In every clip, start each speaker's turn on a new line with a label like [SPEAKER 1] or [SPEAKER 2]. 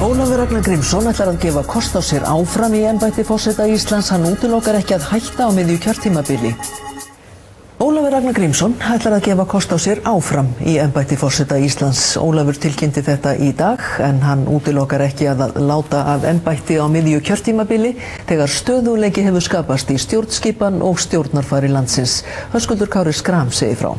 [SPEAKER 1] Ólafur Ragnar Grímsson ætlar að gefa kost á sér áfram í embætti forseta Íslands. Hann útilokar ekki að hætta á miðju kjörtímabili. Ólafur Ragnar Grímsson ætlar að gefa kost á sér áfram í embætti forseta Íslands. Ólafur tilkynnti þetta í dag en hann útilokar ekki að láta af embætti á miðju kjörtímabili þegar stöðugleiki hefur skapast í stjórnskipan og stjórnarfari landsins. Höskuldur Kári Schram segir frá.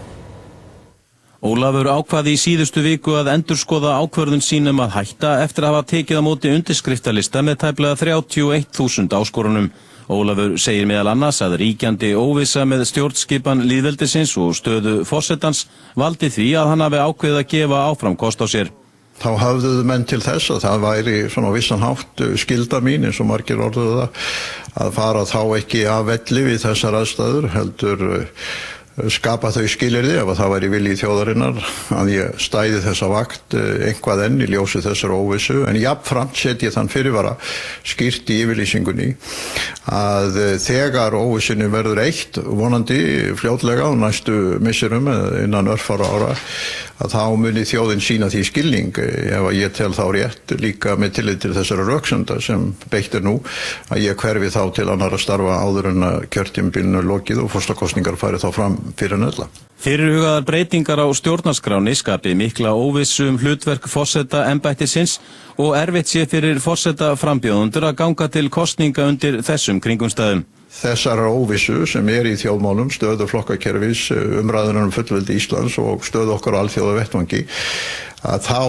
[SPEAKER 2] Ólafur ákvaði í síðustu viku að endurskoða ákvörðun sínum að hætta eftir að hafa tekið á móti undirskriftalista með tæplega 31.000 áskorunum. Ólafur segir meðal annars að ríkjandi óvissa með stjórnskipan lýðveldisins og stöðu forsetans valdi því að hann hafi ákveðið að gefa áfram kost á sér.
[SPEAKER 3] Þá höfðuðu menn til þess að það væri svona vissan hátt skylda mín, eins og margir orðuðu það, að fara þá ekki af velli við þessar aðstæður, heldur skapa þau skilyrði ef það væri vilji þjóðarinnar að ég stæði þessa vakt eitthvað enn í ljósi þessar óvissu, en jafnframt setji þann fyrirvara skýrt í yfirlýsingunni að þegar óvissunni verður eitt vonandi fljótlega á næstu misserum innan örfára ára að þá muni þjóðin sína því skilning ef að ég tel þá rétt líka með tillit til þessara röksemda sem beitt nú að ég hverfi þá til annarra starfa áður en að kjörtímabilinu er lokið og forsetakosningar fari þá fram fyrir en ölla.
[SPEAKER 2] Fyrirhugaðar breytingar á stjórnarskráni skapi mikla óvissu hlutverk forseta embættisins og erfitt sé fyrir forseta frambjóðendur að ganga til kosninga undir þessum kringumstæðum.
[SPEAKER 3] Þessar óvissu sem í þjóðmálum, stöðu flokkakerfis, umræðunar fullveldi Íslands og stöðu okkar á alþjóðavettvangi, að þá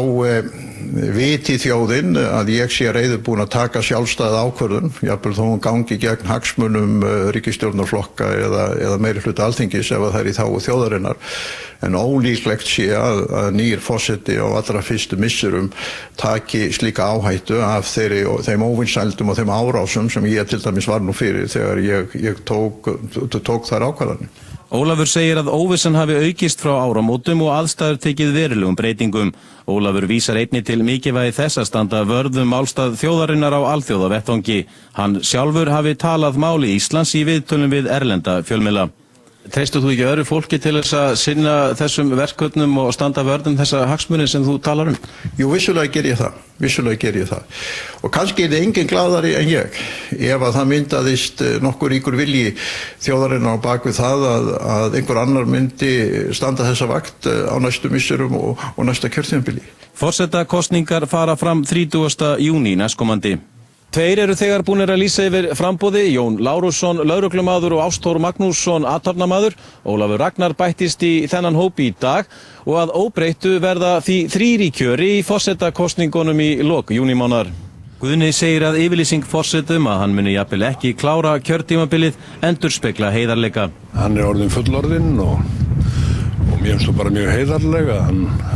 [SPEAKER 3] viti þjóðin að ég sé reiðubúin að taka sjálfstæða ákvörðun, jafnvel þó hún gangi gegn hagsmunum ríkisstjórnarflokka eða meiri hluta Alþingis ef það er í þágu þjóðarinnar. En ólíklegt sé að nýr forseti á allra fyrstu misserum taki slíka áhættu af þeim óvinsældum og þeim árásum sem ég til dæmis var nú fyrir þegar ég tók þær ákvarðanir.
[SPEAKER 2] Ólafur segir að óvissan hafi aukist frá áramótum og aðstæður tekið verulegum breytingum. Ólafur vísar einnig til mikilvægi þess að standa vörðum málstað þjóðarinnar á alþjóðavettvangi. Hann sjálfur hafi talað máli Íslands í viðtölum við erlenda fjölmiðla. Treystir þú ekki öðru fólki til þess að sinna þessum verkefnum og standa vörðum þessa hagsmuni sem þú talar um?
[SPEAKER 3] Jú, vissulega ger ég það. Og kannski er enginn glaðari en ég ef að það myndaðist nokkur ríkur vilji þjóðarinnar á bakvið það að einhver annar myndi standa þessa vakt á næstu misserum og næsta kjörtímabili.
[SPEAKER 2] Forsetakosningar fara fram 30. júní næstkomandi. Tveir eru þegar búnir að lýsa yfir framboði, Jón Lárusson, lögreglumaður og Ástór Magnússon, athafnamaður. Ólafur Ragnar bættist í þennan hóp í dag og að óbreyttu verða því 3 í kjöri í forsetakosningunum í lok júnímánaðar. Guðni segir að yfirlýsing forsetum að hann muni jafnvel ekki klára kjörtímabilið endurspegla heiðarleika.
[SPEAKER 4] Hann er orðinn fullorðinn og mér finnst það bara mjög heiðarlega.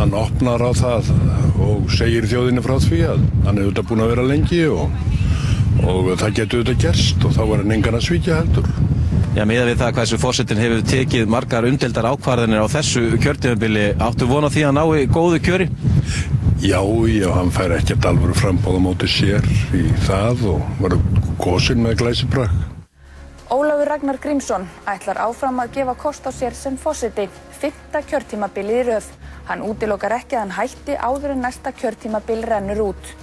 [SPEAKER 4] Hann opnar á það og segir þjóðinni frá því að hann er auðvitað búinn að vera lengi og það getur auðvitað gerst og þá er hann engan að svíkja heldur.
[SPEAKER 2] Já, miðað við það hvað þessu forsetinn hefur tekið margar umdeildar ákvarðanir á þessu kjörtímabili, áttu von á því að nái góðu kjöri?
[SPEAKER 4] Já, hann fær ekkert alvöru framboð á móti sér í það og verður kosinn með glæsibrag.
[SPEAKER 5] Ólafur Ragnar Grímsson ætlar áfram að gefa kost á sér sem forseti, 5. kjörtímabilið í röð. Hann útilokar ekki að hann hætti áður en næsta kjörtímabil rennur út.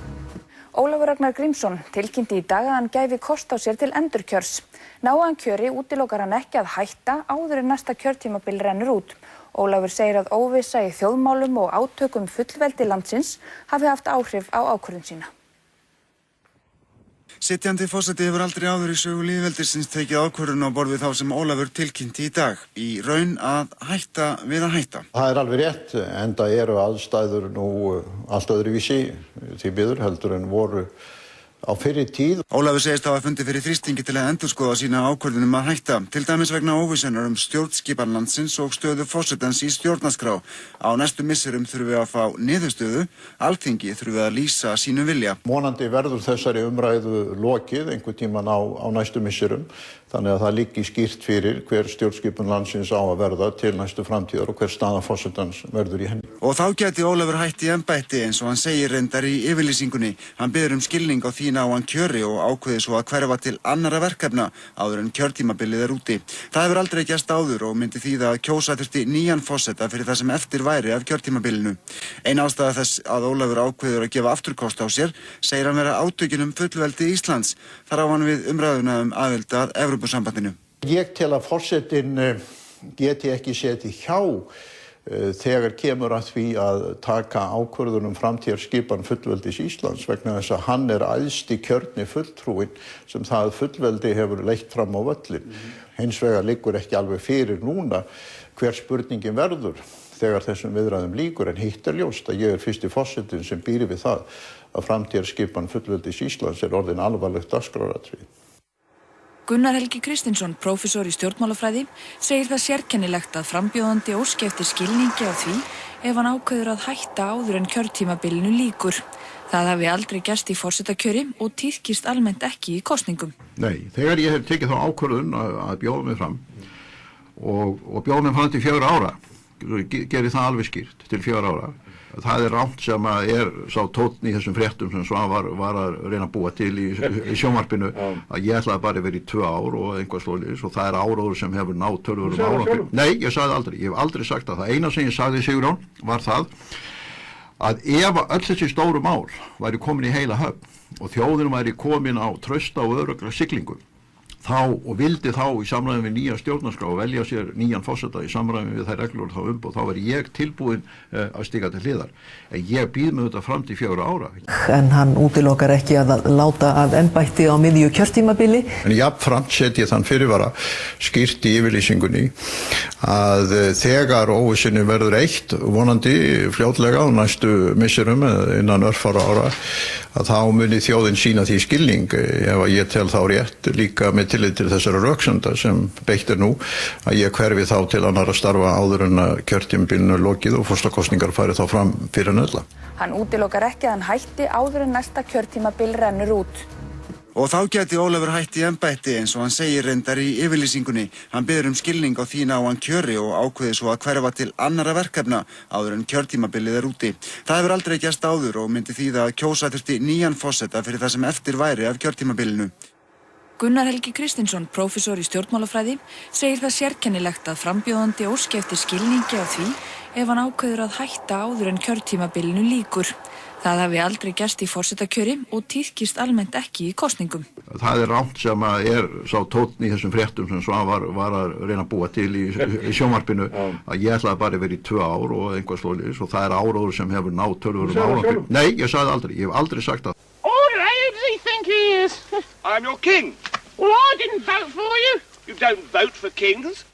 [SPEAKER 5] Ólafur Ragnar Grímsson tilkynnti í dag að hann gæfi kost á sér til endurkjörs. Nái hann kjöri útilokar hann ekki að hætta áður en næsta kjörtímabil rennur út. Ólafur segir að óvissa í þjóðmálum og átökum fullveldi landsins hafi haft áhrif á ákvörðun sína.
[SPEAKER 6] Sitjandi forseti hefur aldrei áður í sögu lýðveldisins tekið ákvörðun á borð við þá sem Ólafur tilkynnti í dag, í raun að hætta við að hætta.
[SPEAKER 3] Það er alveg rétt, enda eru aðstæður nú allt öðruvísi því miður heldur en voru á fyrri tíð.
[SPEAKER 6] Ólafur segist hafa fundið fyrir þrýstingi til að endurskoða sína ákvörðunum að hætta, til dæmis vegna óvissunar stjórnskipan landsins og stöðu forsetans í stjórnarskrá. Á næstu misserum þurfum við að fá niðurstöðu, Alþingi þurfum við að lýsa sínu vilja.
[SPEAKER 3] Vonandi verður þessari umræðu lokið einhver tíman á næstu misserum, þannig að það liggi skýrt fyrir hver stjórnskipun landsins á að verða til næstu framtíðar og hver staða forsetans verður í henni.
[SPEAKER 6] Og þá gæti Ólafur hætt í embætti eins og hann segir reyndar í yfirlýsingunni. Hann biður skilning á því því ná hann kjöri og ákveði svo að hverfa til annarra verkefna áður en kjörtímabilið úti. Það hefur aldrei gerst áður og myndi þýða að kjósa þurfti nýjan forseta fyrir það sem eftir væri af kjörtímabilinu. Ein ástæða þess að Ólafur ákveður að gefa afturkost á sér segir hann vera átökin fullveldi Íslands. Þar á hann við umræðuna aðild að Evrópusambandinu.
[SPEAKER 3] Ég tel að forsetinn geti ekki setið hjá þegar kemur að því að taka ákvörðun framtíðarskipan fullveldis Íslands vegna þess að hann æðsti kjörni fulltrúinn sem það fullveldi hefur leitt fram á völlin. Hins vegar liggur ekki alveg fyrir núna hver spurningin verður þegar þessum viðræðum lýkur, en hitt ljóst að ég fyrsti forsetinn sem býri við það að framtíðarskipan fullveldis Íslands orðin alvarlegt dagskráraatriði.
[SPEAKER 5] Gunnar Helgi Kristinsson, prófessor í stjórnmálafræði, segir það sérkennilegt að frambjóðandi óski eftir skilningi á því ef hann ákveður að hætta áður en kjörtímabilinu lýkur. Það hafi aldrei gerst í forsetakjöri og tíðkist almennt ekki í kosningum.
[SPEAKER 3] Nei, þegar ég hef tekið þá ákvörðun að bjóða mig fram og bjóða mig fram til 4 ára, gerir það alveg skýrt til 4 ára. Það rangt sem sá tónn í þessum fréttum sem Svavar var að reyna að búa til í sjónvarpinu að ég ætlaði bara að vera í 2 ár og einhvað svoleiðis og það áróður sem hefur náð töluverðum árangri. Nei, ég sagði aldrei, ég hef aldrei sagt það. Það eina sem ég sagði, Sigurjón, var það að ef öll þessi stóru mál væri komin í heila höfn og þjóðin væri komin á trausta og örugga siglingu og vildi þá í samræmi við nýja stjórnarskrá velja sér nýjan forseta í samræmi við þær reglur þá þá væri ég tilbúinn að stíga til hliðar. En ég býð mig þetta fram til 4 ára.
[SPEAKER 1] En hann útilokar ekki að láta af embætti á miðju kjörtímabili.
[SPEAKER 3] En jafnframt set ég þann fyrirvara skýrt í yfirlýsingunni að þegar óvissunni verður eitt vonandi fljótlega á næstu misserum innan örfára ára að þá muni þjóðin sína því skilning ef að ég tel þá rétt líka með tillit til þessara röksemda sem beitt nú að ég hverfi þá til annarra starfa áður en að kjörtímabilinu lokið og forsetakosningar fari þá fram fyrir en ella.
[SPEAKER 5] Hann útilokar ekki að hann hætti áður en næsta kjörtímabil rennur út.
[SPEAKER 6] Og þá gæti Ólafur hætt í embætti eins og hann segir reyndar í yfirlýsingunni. Hann biður skilning á því ná hann kjöri og ákveði svo að hverfa til annarra verkefna áður en kjörtímabilið úti. Það hefur aldrei gerst áður og myndi þýða að kjósa þurfti nýjan forseta fyrir það sem eftir væri af kjörtímabilinu.
[SPEAKER 5] Gunnar Helgi Kristinsson, prófessor í stjórnmálafræði, segir það sérkennilegt að frambjóðandi óski eftir skilningi á því ef hann ákveður að hætta áður en kjörtímabilinu lýkur. Það hafi aldrei gerst í forsetakjöri og tíðkist almennt ekki í kosningum.
[SPEAKER 3] Það rangt sem sá tónn í þessum fréttum sem Svavar var að reyna að búa til í sjónvarpinu að ég ætlaði bara að vera í 2 ár og einhvað svoleiðis og það áróður sem hefur náð töluverðum árangri. Nei, ég sagði aldrei, ég hef aldrei sagt það.
[SPEAKER 7] All right, does he think he is?
[SPEAKER 8] I'm your king.
[SPEAKER 7] Well, I didn't vote for you.
[SPEAKER 8] You don't vote for kings.